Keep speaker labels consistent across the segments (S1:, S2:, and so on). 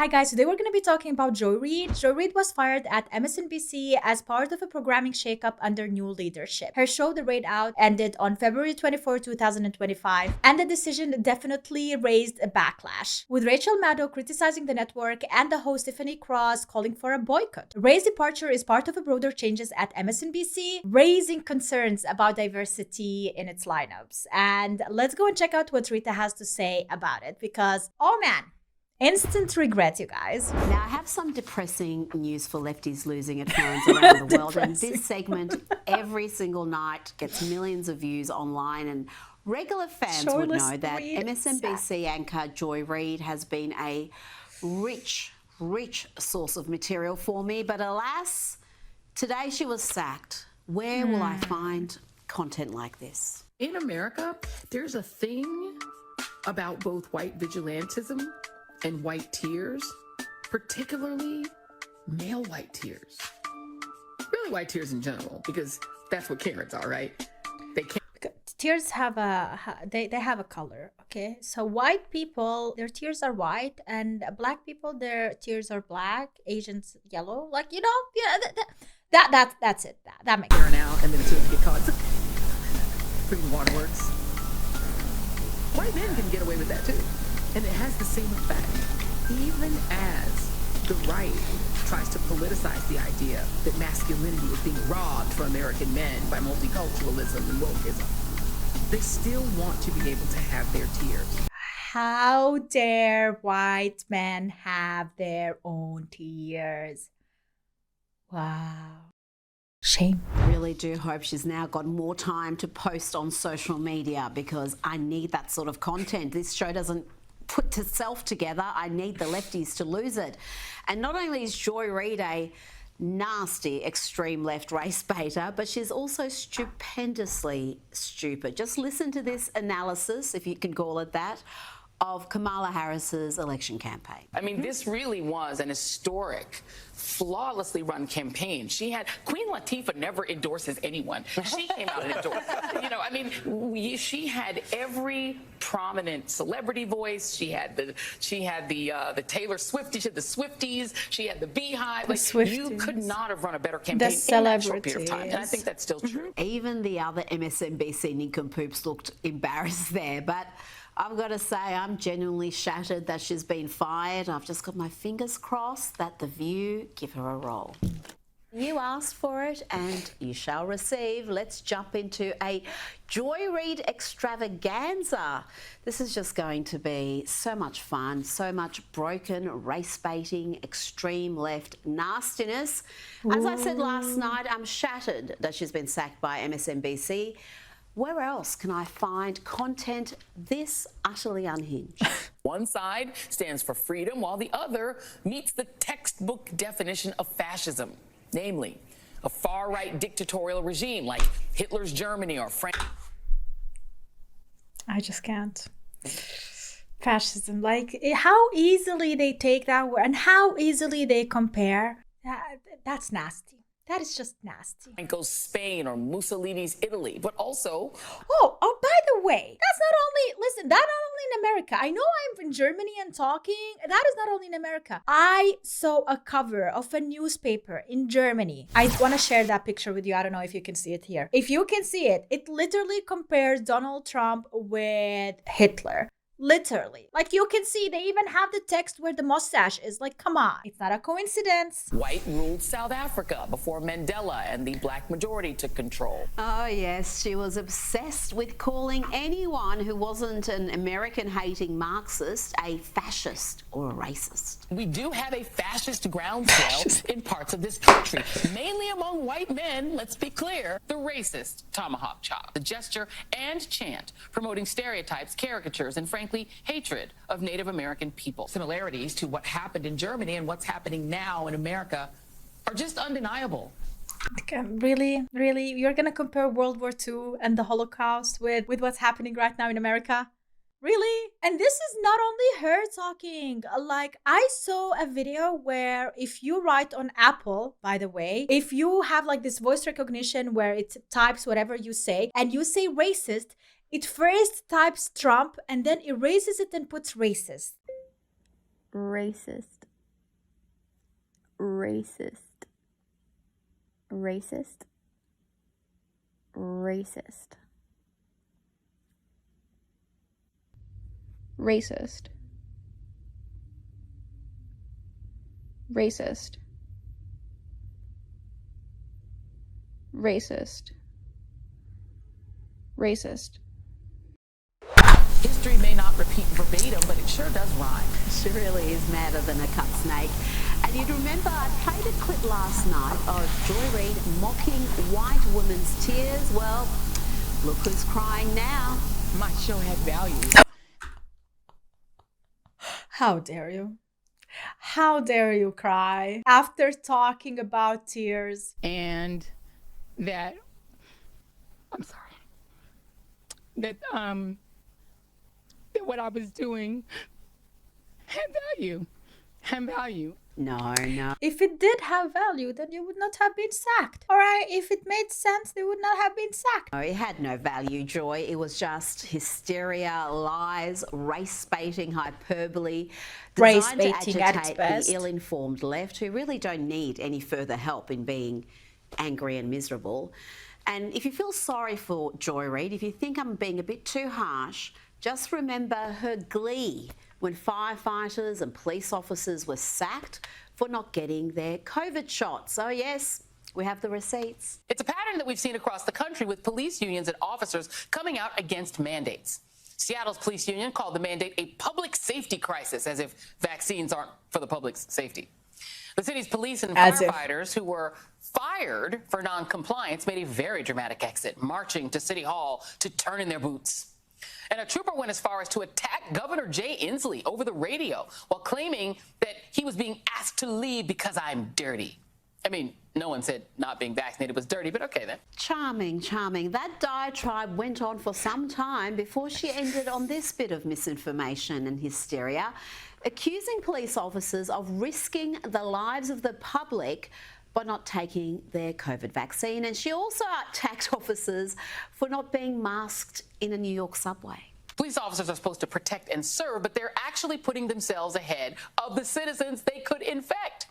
S1: Hi guys, today we're going to be talking about Joy Reid. Joy Reid was fired at MSNBC as part of a programming shakeup under new leadership. Her show, The Raid Out, ended on February 24, 2025, and the decision definitely raised a backlash, with Rachel Maddow criticizing the network and the host Tiffany Cross calling for a boycott. Ray's departure is part of a broader changes at MSNBC, raising concerns about diversity in its lineups. And let's go and check out what Rita has to say about it, because, oh man, instant regret, you guys.
S2: Now, I have some depressing news for Lefties Losing It fans around the world. And this segment, every single night, gets millions of views online. And regular fans would know that MSNBC anchor Joy Reid has been a rich source of material for me. But alas, today she was sacked. Where will I find content like this?
S3: In America, there's a thing about both white vigilantism and white tears, particularly male white tears. Really white tears in general, because that's what Karens are, right? They can't.
S1: Tears have they have a color, okay? So white people, their tears are white, and black people, their tears are black, Asians yellow. Like, you know, yeah, that's it. That makes
S3: sense. Now, and then as soon as you get caught, it's pretty waterworks. White men can get away with that too. And it has the same effect. Even as the right tries to politicize the idea that masculinity is being robbed from American men by multiculturalism and wokeism, they still want to be able to have their tears.
S1: How dare white men have their own tears? Wow. Shame.
S2: I really do hope she's now got more time to post on social media, because I need that sort of content. This show doesn't put itself together. I need the lefties to lose it. And not only is Joy Reid a nasty extreme left race baiter, but she's also stupendously stupid. Just listen to this analysis, if you can call it that, of Kamala Harris's election campaign.
S4: I mean, this really was an historic, flawlessly run campaign. Queen Latifah never endorses anyone. She came out and endorsed. You know, I mean, she had every prominent celebrity voice. She had the Taylor Swift. She had the Swifties. She had the Beehive. Like, you could not have run a better campaign in that short period of time. And I think that's still true.
S2: Even the other MSNBC nincompoops looked embarrassed there, but I've got to say, I'm genuinely shattered that she's been fired. I've just got my fingers crossed that The View give her a role. You asked for it and you shall receive. Let's jump into a Joy Reid extravaganza. This is just going to be so much fun, so much broken, race-baiting, extreme left nastiness. As I said last night, I'm shattered that she's been sacked by MSNBC. Where else can I find content this utterly unhinged?
S4: One side stands for freedom, while the other meets the textbook definition of fascism, namely a far-right dictatorial regime like Hitler's Germany or France.
S1: I just can't. Fascism, like how easily they take that word and how easily they compare. That's nasty. That is just nasty.
S4: Franco's Spain or Mussolini's Italy, but also...
S1: Oh, by the way, that's not only, listen, that's not only in America. I know I'm in Germany and talking. That is not only in America. I saw a cover of a newspaper in Germany. I want to share that picture with you. I don't know if you can see it here. If you can see it, it literally compares Donald Trump with Hitler. Literally. Like, you can see they even have the text where the mustache is. Like, come on. It's not a coincidence.
S4: White ruled South Africa before Mandela and the black majority took control.
S2: Oh, yes. She was obsessed with calling anyone who wasn't an American-hating Marxist a fascist or a racist.
S4: We do have a fascist groundswell in parts of this country, mainly among white men, let's be clear. The racist tomahawk chop, the gesture and chant promoting stereotypes, caricatures, and frankly, hatred of Native American people. Similarities to what happened in Germany and what's happening now in America are just undeniable.
S1: Really? You're gonna compare World War II and the Holocaust with what's happening right now in America? Really? And this is not only her talking. Like, I saw a video where if you write on Apple, by the way, if you have like this voice recognition where it types whatever you say and you say racist, it first types Trump and then erases it and puts racist.
S5: Racist. racist, racist, racist, racist, racist, racist, racist.
S4: History may not repeat verbatim, but it sure does rhyme.
S2: She really is madder than a cut snake. And you'd remember I played a clip last night of Joy Reid mocking white women's tears. Well, look who's crying now.
S4: My show had value.
S1: How dare you? How dare you cry after talking about tears?
S6: And that, I'm sorry, that what I was doing had value.
S2: No, no.
S1: If it did have value, then you would not have been sacked. All right, if it made sense, they would not have been sacked.
S2: No, it had no value, Joy. It was just hysteria, lies, race-baiting hyperbole, designed to
S1: Race-baiting at its
S2: agitate
S1: best.
S2: the ill-informed left who really don't need any further help in being angry and miserable. And if you feel sorry for Joy Reid, if you think I'm being a bit too harsh, just remember her glee when firefighters and police officers were sacked for not getting their COVID shots. So yes, we have the receipts.
S4: It's a pattern that we've seen across the country with police unions and officers coming out against mandates. Seattle's police union called the mandate a public safety crisis, as if vaccines aren't for the public's safety. The city's police and firefighters who were fired for non-compliance made a very dramatic exit, marching to City Hall to turn in their boots. And a trooper went as far as to attack Governor Jay Inslee over the radio while claiming that he was being asked to leave because I'm dirty. I mean, no one said not being vaccinated was dirty, but okay then.
S2: Charming, charming. That diatribe went on for some time before she ended on this bit of misinformation and hysteria, accusing police officers of risking the lives of the public by not taking their COVID vaccine. And she also attacked officers for not being masked in a New York subway.
S4: Police officers are supposed to protect and serve, but they're actually putting themselves ahead of the citizens they could infect.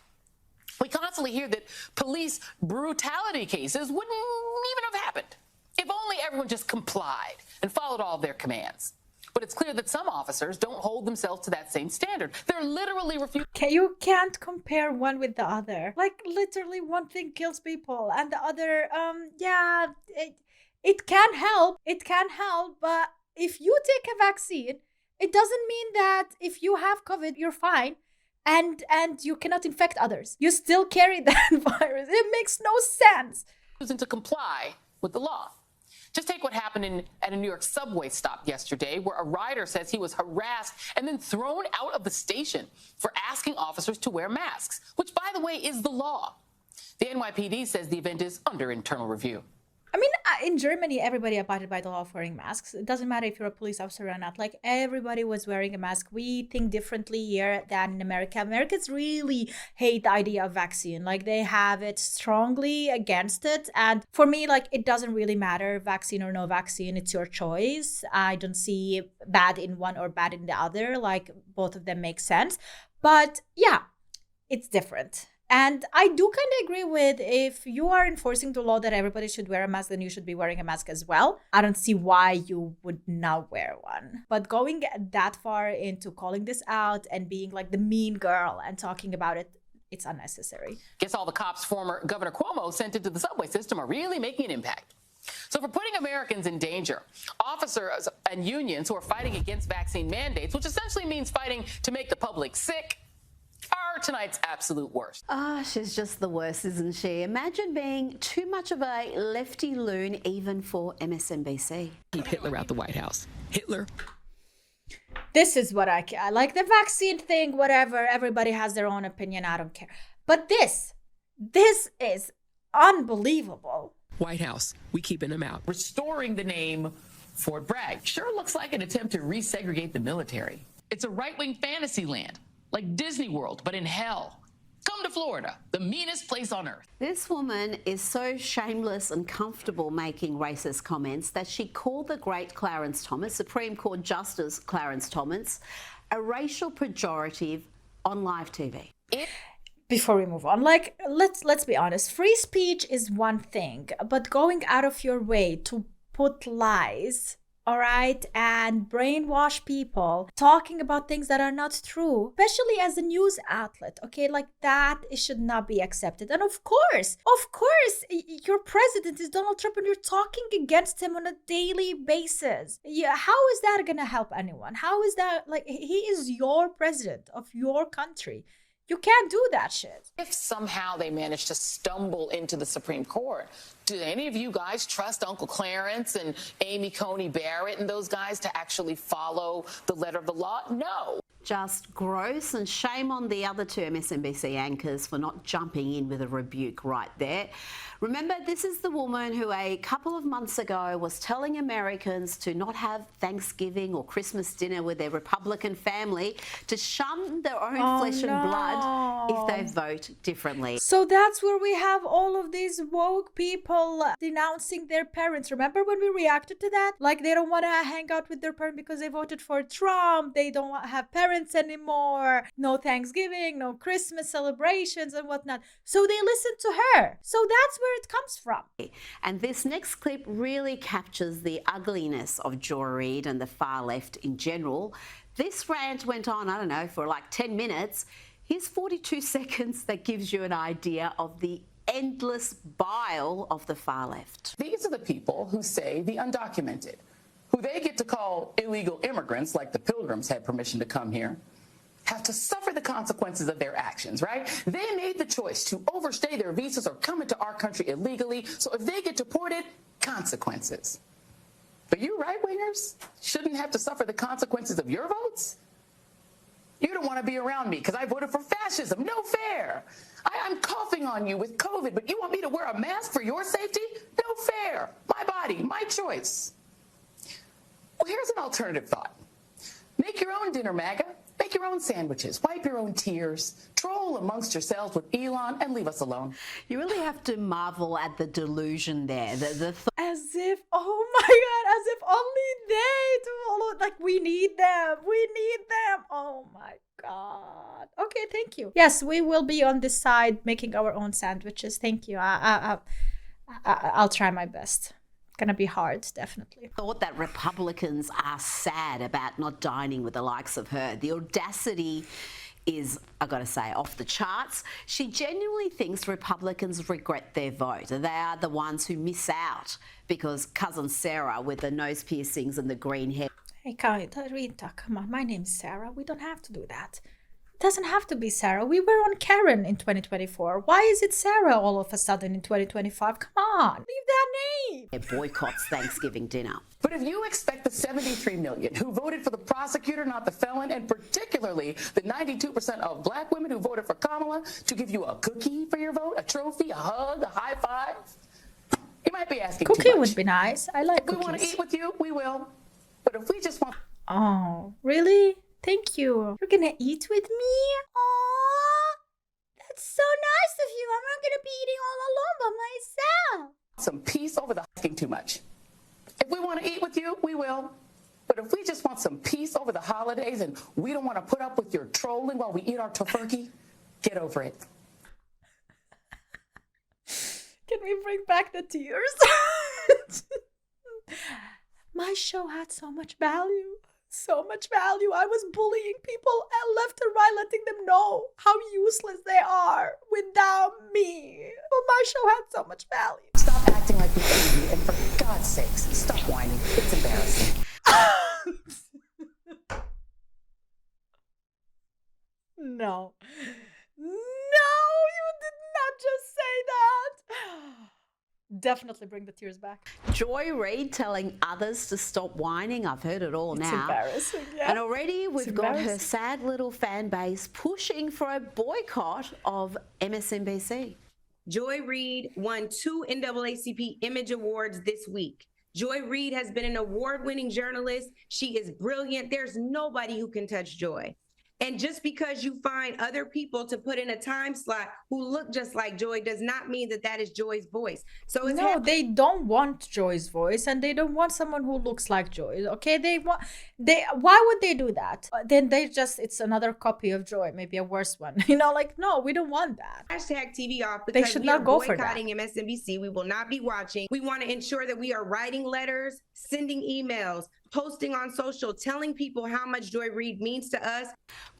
S4: We constantly hear that police brutality cases wouldn't even have happened if only everyone just complied and followed all of their commands. But it's clear that some officers don't hold themselves to that same standard. They're literally refusing.
S1: You can't compare one with the other. Like, literally, one thing kills people, and the other, it can help. It can help, but if you take a vaccine, it doesn't mean that if you have COVID, you're fine, and you cannot infect others. You still carry that virus. It makes no sense.
S4: To comply with the law. Just take what happened at a New York subway stop yesterday, where a rider says he was harassed and then thrown out of the station for asking officers to wear masks, which, by the way, is the law. The NYPD says the event is under internal review.
S1: I mean, in Germany, everybody abided by the law of wearing masks. It doesn't matter if you're a police officer or not. Like, everybody was wearing a mask. We think differently here than in America. Americans really hate the idea of vaccine. Like, they have it strongly against it. And for me, like, it doesn't really matter, vaccine or no vaccine. It's your choice. I don't see bad in one or bad in the other. Like, both of them make sense. But yeah, it's different. And I do kind of agree with, if you are enforcing the law that everybody should wear a mask, then you should be wearing a mask as well. I don't see why you would not wear one. But going that far into calling this out and being like the mean girl and talking about it, it's unnecessary.
S4: Guess all the cops former Governor Cuomo sent into the subway system are really making an impact. So for putting Americans in danger, officers and unions who are fighting against vaccine mandates, which essentially means fighting to make the public sick, are tonight's absolute worst.
S2: She's just the worst, isn't she? Imagine being too much of a lefty loon, even for MSNBC.
S3: Keep Hitler out the White House. Hitler.
S1: This is what I like, the vaccine thing, whatever. Everybody has their own opinion. I don't care. But this is unbelievable.
S3: White House. We keeping him out.
S4: Restoring the name Fort Bragg sure looks like an attempt to resegregate the military. It's a right-wing fantasy land, like Disney World, but in hell. Come to Florida, the meanest place on earth.
S2: This woman is so shameless and comfortable making racist comments that she called the great Clarence Thomas, Supreme Court Justice Clarence Thomas, a racial pejorative on live TV.
S1: before we move on, like, let's be honest, free speech is one thing, but going out of your way to put lies, all right, and brainwash people talking about things that are not true, especially as a news outlet, okay, like that, it should not be accepted. And of course, your president is Donald Trump and you're talking against him on a daily basis. Yeah, how is that gonna help anyone? How is that, like, he is your president of your country. You can't do that shit.
S4: If somehow they manage to stumble into the Supreme Court, do any of you guys trust Uncle Clarence and Amy Coney Barrett and those guys to actually follow the letter of the law? No.
S2: Just gross, and shame on the other two MSNBC anchors for not jumping in with a rebuke right there. Remember, this is the woman who a couple of months ago was telling Americans to not have Thanksgiving or Christmas dinner with their Republican family, to shun their own flesh and blood if they vote differently.
S1: So that's where we have all of these woke people denouncing their parents. Remember when we reacted to that? Like, they don't want to hang out with their parents because they voted for Trump. They don't want to have parents anymore. No Thanksgiving, no Christmas celebrations and whatnot. So they listen to her. So that's where it comes from.
S2: And this next clip really captures the ugliness of Joy Reid and the far left in general. This rant went on, I don't know, for like 10 minutes. Here's 42 seconds that gives you an idea of the endless bile of the far left.
S4: These are the people who say the undocumented, who they get to call illegal immigrants, like the Pilgrims had permission to come here, have to suffer the consequences of their actions, right? They made the choice to overstay their visas or come into our country illegally, so if they get deported, consequences. But you right-wingers shouldn't have to suffer the consequences of your votes? You don't want to be around me because I voted for fascism. No fair. I'm coughing on you with COVID, but you want me to wear a mask for your safety? No fair. My body, my choice. Well, here's an alternative thought. Make your own dinner, MAGA. Make your own sandwiches. Wipe your own tears. Troll amongst yourselves with Elon and leave us alone.
S2: You really have to marvel at the delusion there.
S1: As if, oh my God, as if only they to follow. Like, we need them. We need them. Oh my God. Okay, thank you. Yes, we will be on this side making our own sandwiches. Thank you. I'll try my best. Gonna be hard, definitely.
S2: Thought that Republicans are sad about not dining with the likes of her. The audacity is, I gotta say, off the charts. She genuinely thinks Republicans regret their vote. They are the ones who miss out because cousin Sarah with the nose piercings and the green hair.
S1: Hey, Rita, come on. My name's Sarah. We don't have to do that. It doesn't have to be Sarah. We were on Karen in 2024. Why is it Sarah all of a sudden in 2025? Come on, leave that name.
S2: It boycotts Thanksgiving dinner.
S4: But if you expect the 73 million who voted for the prosecutor, not the felon, and particularly the 92% of black women who voted for Kamala to give you a cookie for your vote, a trophy, a hug, a high five, you might be asking
S1: Cookie
S4: too much.
S1: would be nice. I like
S4: If we
S1: cookies.
S4: want to eat with you, we will. But if we just want...
S1: Oh, really? Thank you. You're gonna eat with me? Aww, that's so nice of you. I'm not gonna be eating all alone by myself.
S4: some peace over the asking too much. If we want to eat with you, we will. But if we just want some peace over the holidays and we don't want to put up with your trolling while we eat our tofurkey, get over it.
S1: Can we bring back the tears? My show had so much value. So much value. I was bullying people left and right, letting them know how useless they are without me. But my show had so much value.
S4: Stop acting like the baby, and for God's sakes, stop whining. It's embarrassing.
S1: No. No, you did not just say that. Definitely bring the tears back.
S2: Joy Reid telling others to stop whining. I've heard it all
S1: It's
S2: now.
S1: embarrassing, yeah.
S2: And already we've got her
S1: embarrassing.
S2: sad little fan base pushing for a boycott of MSNBC.
S5: Joy Reid won 2 NAACP Image Awards this week. Joy Reid has been an award-winning journalist. She is brilliant. There's nobody who can touch Joy. And just because you find other people to put in a time slot who look just like Joy does not mean that that is Joy's voice. So it's
S1: No, they don't want Joy's voice, and they don't want someone who looks like Joy. Okay, why would they do that? Then it's another copy of Joy, maybe a worse one. Like, no, we don't want that.
S5: hashtag TV off
S1: They
S5: because
S1: should
S5: we
S1: not
S5: are
S1: go for that.
S5: boycotting MSNBC. We will not be watching. We want to ensure that we are writing letters, sending emails, posting on social, telling people how much Joy Reid means to us.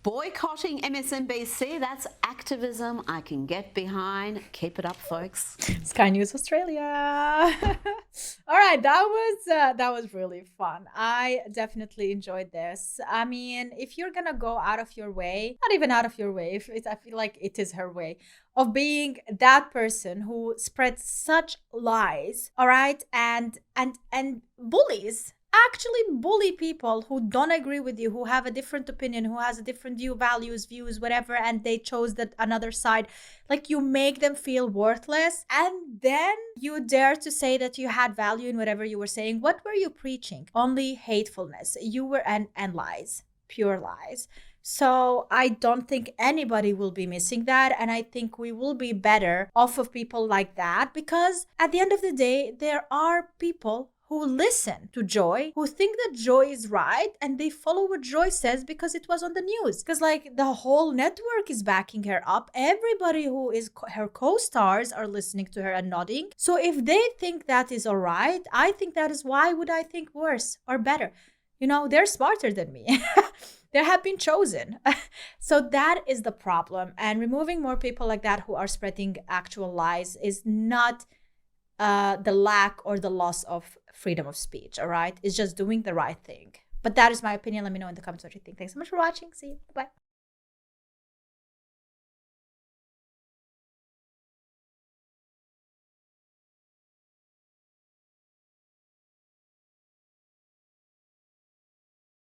S2: Boycotting MSNBC, that's activism I can get behind. Keep it up, folks.
S1: Sky News Australia. All right, that was really fun. I definitely enjoyed this. I mean, if you're gonna go out of your way, not even out of your way, I feel like it is her way of being that person who spreads such lies, all right, and bullies. Actually bully people who don't agree with you, who have a different opinion, who has a different views, whatever, and they chose that another side. Like, you make them feel worthless, and then you dare to say that you had value in whatever you were saying. What were you preaching? Only hatefulness. You were and lies, pure lies. So I don't think anybody will be missing that. And I think we will be better off of people like that, because at the end of the day, there are people who listen to Joy, who think that Joy is right, and they follow what Joy says because it was on the news. Because, like, the whole network is backing her up. Everybody who is her co-stars are listening to her and nodding. So if they think that is all right, I think that is, why would I think worse or better? They're smarter than me. They have been chosen. So that is the problem. And removing more people like that who are spreading actual lies is not the lack or the loss of freedom of speech, all right? It's just doing the right thing. But that is my opinion. Let me know in the comments what you think. Thanks so much for watching. See you. Bye.